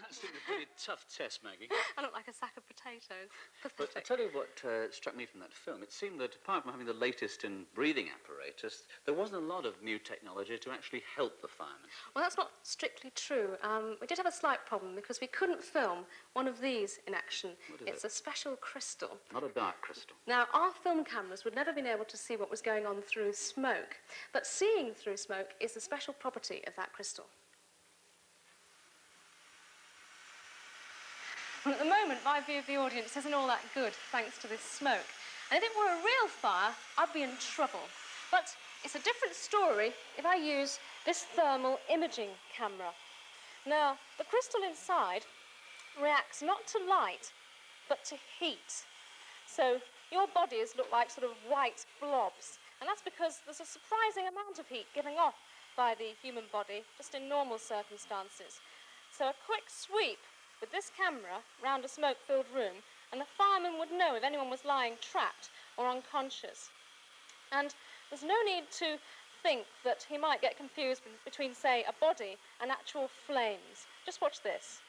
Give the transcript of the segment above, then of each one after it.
That seemed a pretty tough test, Maggie. I look like a sack of potatoes. But Pathetic. I tell you what struck me from that film. It seemed that apart from having the latest in breathing apparatus, there wasn't a lot of new technology to actually help the firemen. Well, that's not strictly true. We did have a slight problem because we couldn't film one of these in action. What is It's it? a special crystal. Not a dark crystal. Now, our film cameras would never been able to see what was going on through smoke, but seeing through smoke is the special property of that crystal. Well, at the moment, my view of the audience isn't all that good, thanks to this smoke. And if it were a real fire, I'd be in trouble. But it's a different story if I use this thermal imaging camera. Now, the crystal inside reacts not to light, but to heat. So your bodies look like sort of white blobs. And that's because there's a surprising amount of heat given off by the human body, just in normal circumstances. So a quick sweep with this camera round a smoke-filled room, and the fireman would know if anyone was lying trapped or unconscious. And there's no need to think that he might get confused between, say, a body and actual flames. Just watch this.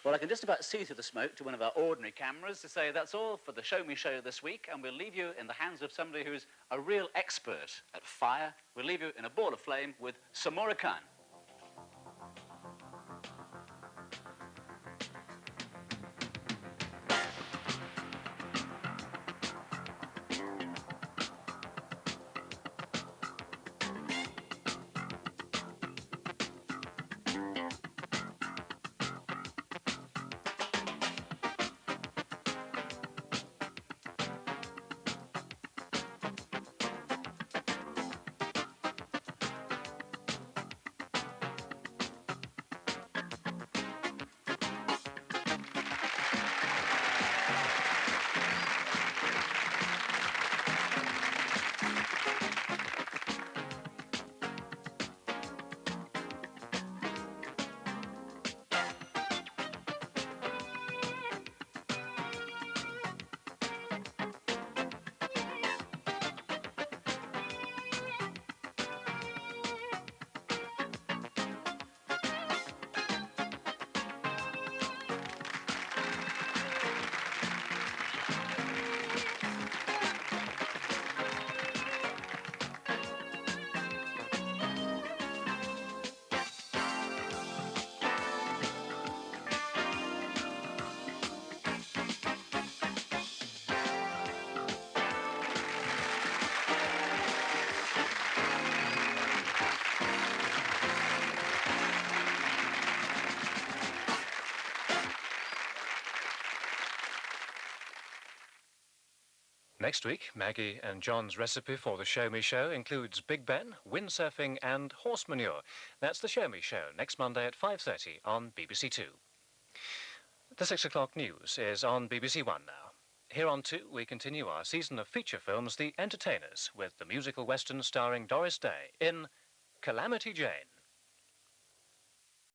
Well, I can just about see through the smoke to one of our ordinary cameras to say that's all for the Show Me Show this week, and we'll leave you in the hands of somebody who's a real expert at fire. We'll leave you in a ball of flame with Samora Khan. Next week, Maggie and John's recipe for the Show Me Show includes Big Ben, windsurfing and horse manure. That's the Show Me Show, next Monday at 5:30 on BBC2. The 6 o'clock news is on BBC1 now. Here on 2, we continue our season of feature films, The Entertainers, with the musical western starring Doris Day in Calamity Jane.